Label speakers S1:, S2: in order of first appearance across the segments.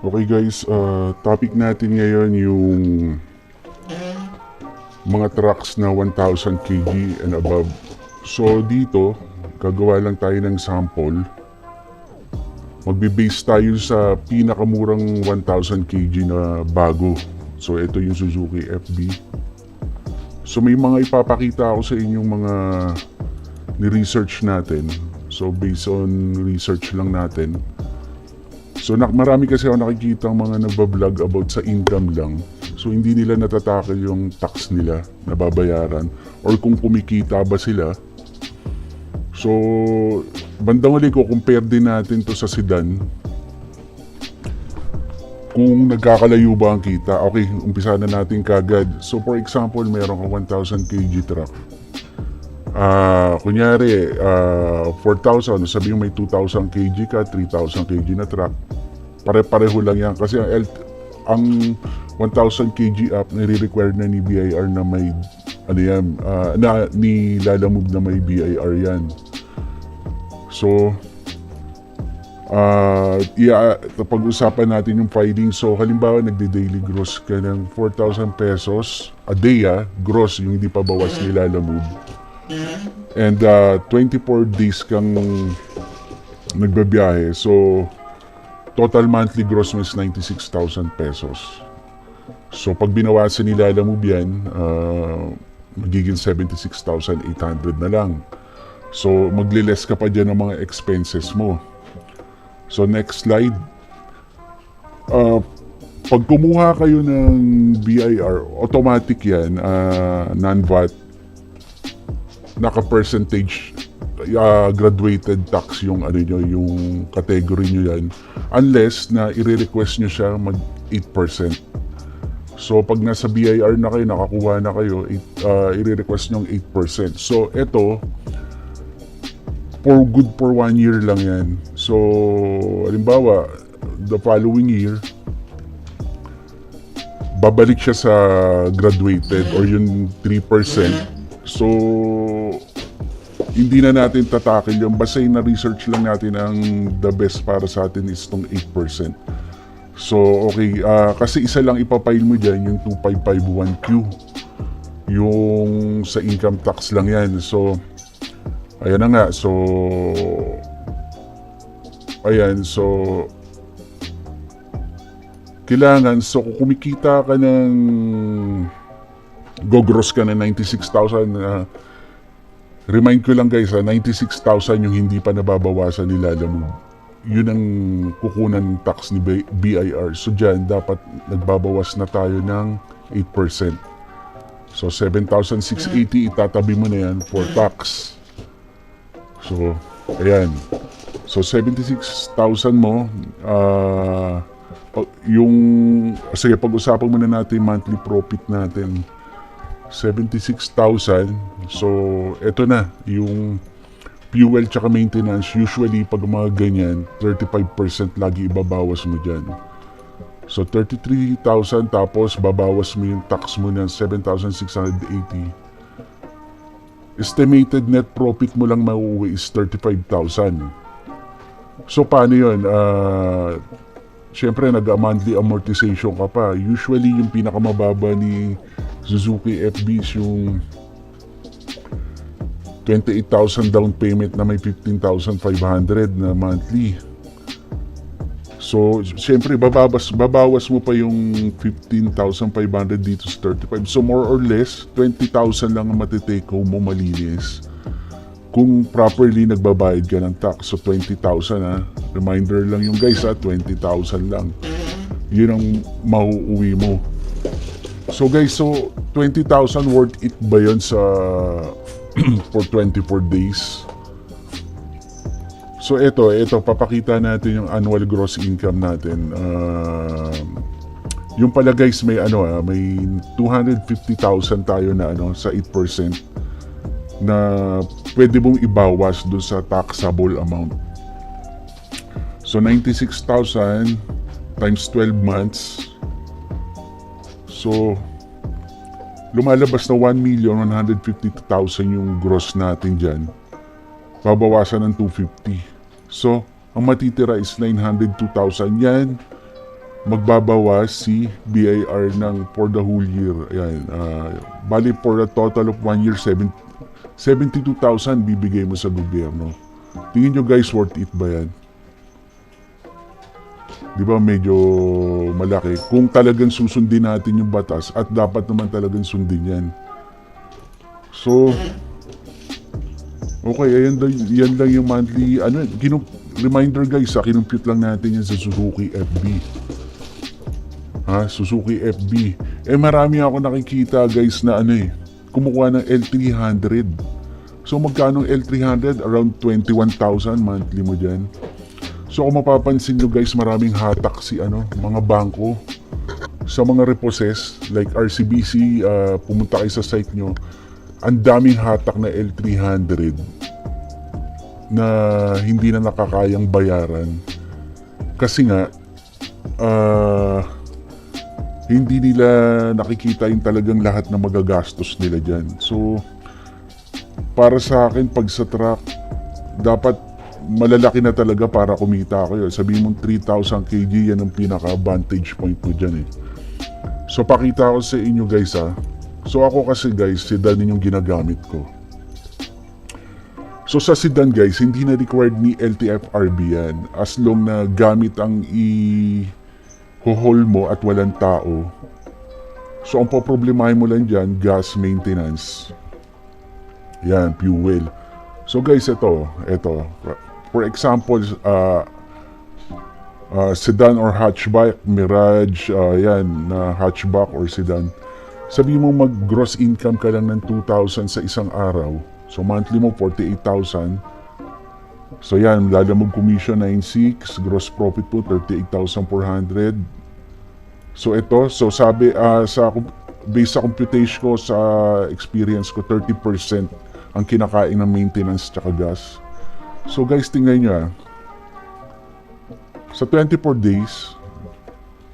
S1: Okay guys, topic natin ngayon yung mga trucks na 1,000 kg and above. So dito, gagawa lang tayo ng sample. Magbe-base tayo sa pinakamurang 1,000 kg na bago. So ito yung Suzuki FB. So may mga ipapakita ako sa inyong mga ni-research natin. So based on research lang natin. So marami kasi ako nakikita ang mga nagbablog about sa income lang. So hindi nila natatakil yung tax nila na babayaran or kung kumikita ba sila. So bandang huli ko, compare din natin to sa sedan. Kung nagkakalayo ba ang kita. Okay, umpisa na natin kagad. So for example, meron ka 1,000 kg truck. Kunyari, 4,000, sabihin may 2,000 kg ka, 3,000 kg na truck. Pare-pareho lang yan. Kasi ang 1,000 kg up, nire-require na ni BIR na may, nilalamove na may BIR yan. So, pag-usapan natin yung filing. So, halimbawa, nagde-daily gross ka ng 4,000 pesos a day, gross, yung hindi pa bawas nilalamove. And 24 days kang nagbabiyahe. So, total monthly gross mo is 96,000 pesos. So, pag binawasan nila mo yan, magiging 76,800 na lang. So, magliles ka pa dyan ng mga expenses mo. So, next slide. Pag kumuha kayo ng BIR, automatic yan, non-VAT, naka-percentage, graduated tax yung yung category nyo yan, unless na i-request nyo siya mag 8%. So pag nasa BIR na kayo, nakakuha na kayo, i-request nyo 8%. So ito, for 1 year lang yan. So halimbawa, the following year, babalik siya sa graduated or yung 3%. So, hindi na natin tatakil yung basta yung na-research lang natin ang the best para sa atin is itong 8%. So, okay. Kasi isa lang ipapile mo dyan, yung 2551Q. Yung sa income tax lang yan. So, ayan na nga. So, ayan. So, kailangan. So, kung kumikita ka ng go-gross ka na 96,000. Remind ko lang guys, 96,000 yung hindi pa nababawasan nilalamove. Yun ang kukunan tax ni BIR. So dyan, dapat nagbabawas na tayo ng 8%. So 7,680, itatabi mo na yan for tax. So, ayan. So 76,000 mo, sige, pag-usapan muna natin monthly profit natin. 76,000. So, eto na, yung fuel tsaka maintenance. Usually, pag mga ganyan, 35% lagi ibabawas mo dyan. So, 33,000 tapos babawas mo yung tax mo ng 7,680. Estimated net profit mo lang mauuwi is 35,000. So, paano yun? Siyempre, nag-monthly amortization ka pa. Usually, yung pinakamababa ni Suzuki FB is yung 28,000 down payment na may 15,500 na monthly. So, siyempre, babawas mo pa yung 15,500 dito sa 35. So, more or less, 20,000 lang ang matitake home mo malinis. Kung properly nagbabayad ka ng tax. So, 20,000 Reminder lang yung guys 20,000 lang. Yun ang mauuwi mo. So guys, so 20,000 worth it ba yun sa for 24 days? So ito, papakita natin yung annual gross income natin. Yung pala guys, may may 250,000 tayo na sa 8% na pwede mong ibawas doon sa taxable amount. So 96,000 times 12 months. So lumalabas na 1,152,000 yung gross natin dyan. Babawasan ng 250. So ang matitira is 902,000 yan. magbabawas si BIR ng for the whole year. Ayan, bali for a total of 1 year, 72,000 bibigay mo sa gobyerno. Tingin nyo guys, worth it ba yan? Di ba medyo malaki? Kung talagang susundin natin yung batas at dapat naman talagang sundin yan. So, okay, yan lang yung monthly, reminder guys, kinumpute lang natin yan sa Suzuki FB. Suzuki FB. Marami ako nakikita guys na kumukuha ng L300. So magkano L300? Around 21,000 monthly mo dyan. So kung mapapansin nyo guys, maraming hatak si mga bangko sa mga reposes like RCBC. Pumunta kayo sa site nyo, ang daming hatak na L300 na hindi na nakakayang bayaran kasi nga hindi nila nakikita yung talagang lahat na magagastos nila dyan. So para sa akin, pag sa truck, dapat malalaki na talaga para kumita ako yun. Sabihin mong 3,000 kg, yan ang pinaka-vantage point mo dyan So pakita ko sa inyo guys So ako kasi guys, sedan yung ginagamit ko. So sa sedan guys, hindi na required ni LTFRB yan. As long na gamit ang i-haul mo at walang tao. So ang poproblemahin mo lang dyan, gas maintenance. Yan, fuel. So guys, ito. For example, sedan or hatchback, Mirage, yan, na hatchback or sedan. Sabi mo mag-gross income ka lang ng 2,000 sa isang araw. So monthly mo 48,000. So yan, lalamog commission 9,600, gross profit po 38,400. So ito, so sabi based sa computation ko, sa experience ko, 30% ang kinakain ng maintenance tsaka gas. So guys, tingnan nyo sa 24 days,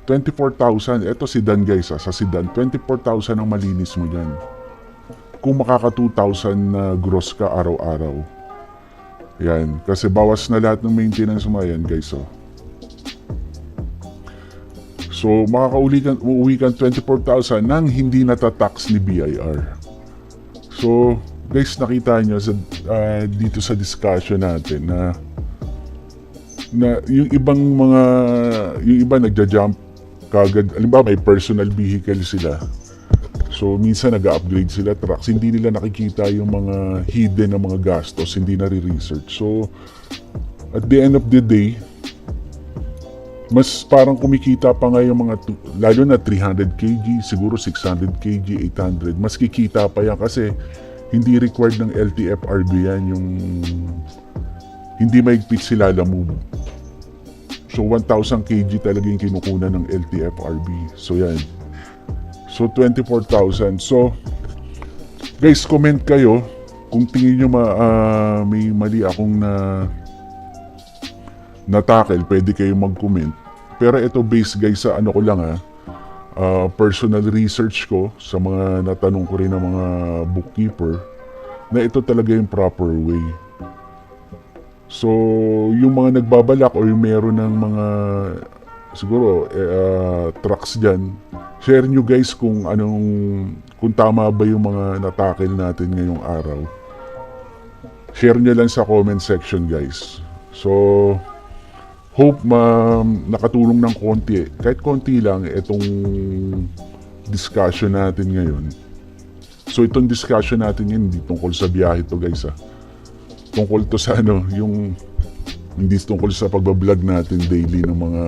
S1: 24,000. Ito sedan guys sa sedan, 24,000 ang malinis mo dyan. Kung makaka 2,000 na gross ka araw-araw. Yan, kasi bawas na lahat ng maintenance mo yan guys So uuwi kang 24,000 nang hindi natatax ni BIR. So guys, nakita nyo dito sa discussion natin na yung iba nagja-jump kagad. Alimbawa, may personal vehicle sila. So minsan nag-upgrade sila trucks. Hindi nila nakikita yung mga hidden na mga gastos, hindi na-research. So at the end of the day, mas parang kumikita pa nga yung mga, lalo na 300 kg, siguro 600 kg, 800. Mas kikita pa yan kasi hindi required ng LTFRB yan, yung hindi maigpit sila lamove. So 1,000 kg talaga yung kinukunan ng LTFRB. So yan. So 24,000. So guys, comment kayo kung tingin nyo may mali akong na-tackle, pwede kayo mag-comment. Pero ito based guys sa ko lang personal research ko sa mga natanong ko rin ng mga bookkeeper na ito talaga yung proper way. So yung mga nagbabalak o yung meron ng mga siguro trucks dyan, share nyo guys kung tama ba yung mga natakil natin ngayong araw. Share nyo lang sa comment section guys. So hope nakatulong ng konti, kahit konti lang itong discussion natin ngayon. So itong discussion natin ngayon hindi tungkol sa biyahe to guys Tungkol to sa hindi tungkol sa pagbablog natin daily ng mga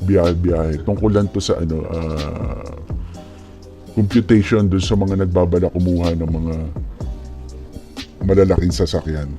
S1: biyahe. Tungkol lang to sa computation dun sa mga nagbabala kumuha ng mga malalaking sasakyan.